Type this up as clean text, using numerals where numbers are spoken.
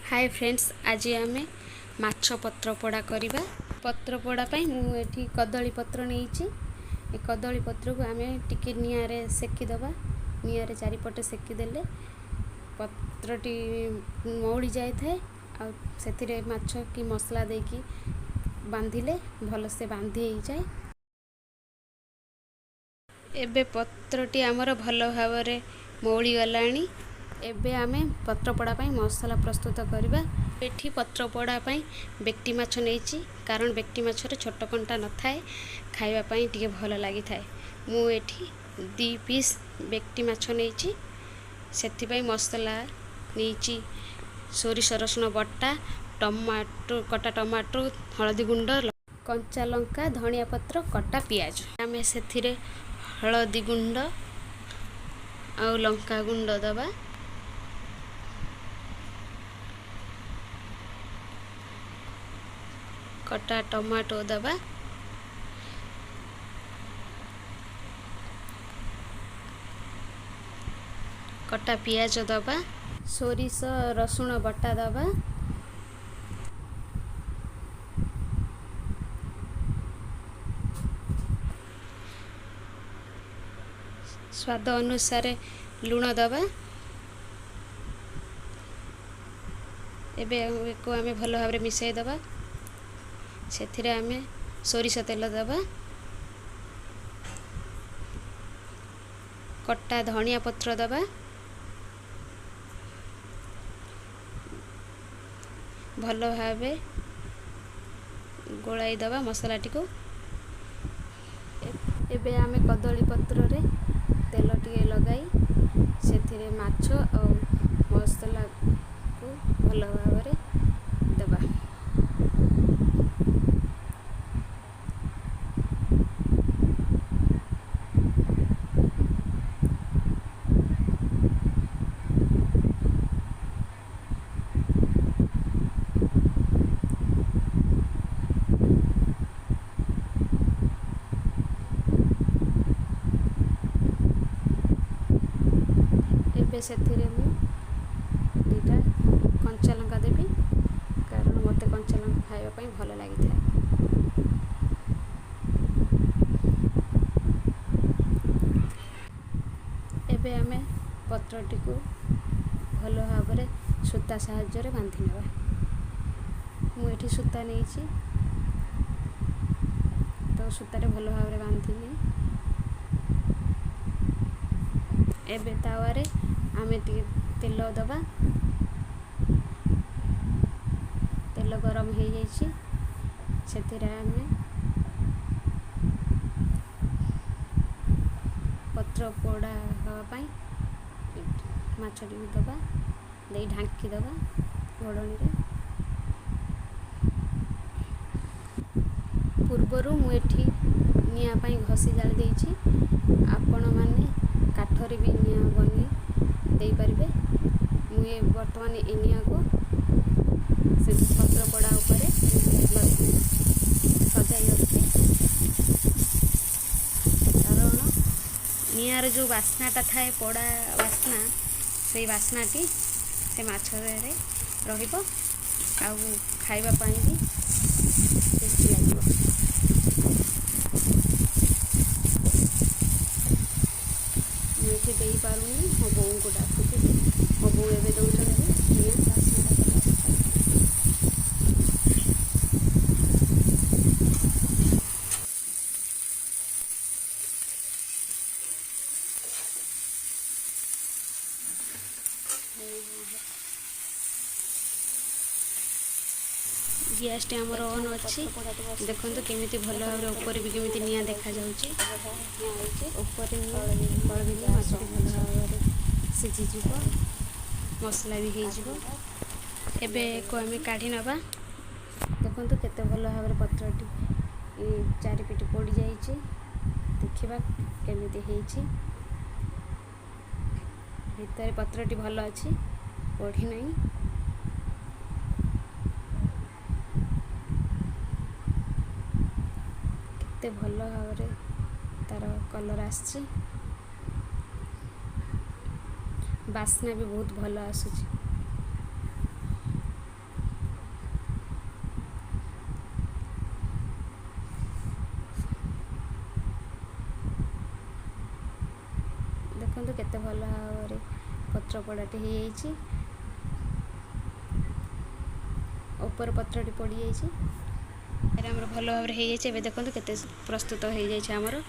Hi friends, आज आम माछ पत्र पोड़ा करवा। पत्र पोड़ा मुझे कदली पत्र नहीं। कदली पत्र को आम टिके निआरे सेकिदबा। निआरे चारिपटे सेकिदेले पत्रटी मौली जाए से माछ कि मसला देकी बांधिले भलसे बांधि हो जाए। एबे पत्रटी आमर भल भाव मौली गलानी। एबे आमे पत्रपोड़ा मसला प्रस्तुत करवा। एठी पत्रपोड़ा बेक्टी माछ नहीं, कारण बेक्टी माछरे छोट कंटा न थाए, खाइबापी टिके भल लगी थाए। मु एठी 2 पीस बेक्टी माछ नहीं, से मसला नहीं सोरिष रसुण बटा, टमाटो कटा, टमाटो हलदी गुंड, कंचा लंका, धनिया पत्र, कटा पियाज। आमे से हलदी गुंड आ लंका गुंड दबा। कटा टमाटो दबा। कटा पियाज दबा। सोरिष रसुण बटा दबा। स्वाद अनुसार लुण दबा। एबे को आमे भल भाव मिसाई दबा। से आमे सोरिष तेल दबा। कटा धनिया पत्र दबा। भल भाव गोलाई दबा मसलाटी को। एबे आमे कदली पत्र रे तेल टिके लगाई से माछ और मसला को भल भाव दबा। से दुईटा कंचा लंका देवी, कारण मत कंचा लंका खावाई भल लगी था। एबे आमे पत्रटी को भल भाव सूता साहाय्य बांधि नेबा। मुझे सूता नहीं तो सूतारे भल भाव बांधिनी। एबे तावारे आमे टिके तेल दबा। तेल गरम हो जाइए से आमे पत्र पोड़ा हाँपाई माछटी दबा दे ढांकी दबा घोड़नी रे। पूर्वर मुझे निआपाई घसी जाली देछि। आपण माने काठरे भी निआ बनी दे पारिबे। मुझे बर्तमान ए निआ को से पत्र पोड़ा ऊपर सजाई रखी, कारण निआर जो बास्नाटा थाए पोड़ा बास्ना, से बास्नाटी से माछरे रहिबो आ खाइबा पाई भी टेस्टी लागिबो। मुझे दे पारूनी मो बोऊ को डाकुची। मो बोऊ एवं दौरान गैस टे आमर ऑन अच्छी। देखो केमी भल भाव ऊपर भी केमी निआ देखा जाऊँगी। ऊपर तल माछ भल भाव सीझीज मसला भी हो। एबे को आम काढ़ी नवा। देखो केते भल भाव पत्रटी चारिपिटी पोड़ी जाइए। देखा केमी भितर पत्रटी भल अच्छी, पढ़ी नहीं। केते भल भाव तार कलर आसी, बास्ना भी बहुत भल आसुची। देखंतु केते भल भाବରେ पत्रपोड़ाटी हो जाइए ऊपर पत्रटी पड़ जाइए आमर भल भाव हो जाइए देखो केते प्रस्तुत हो जाइए आमर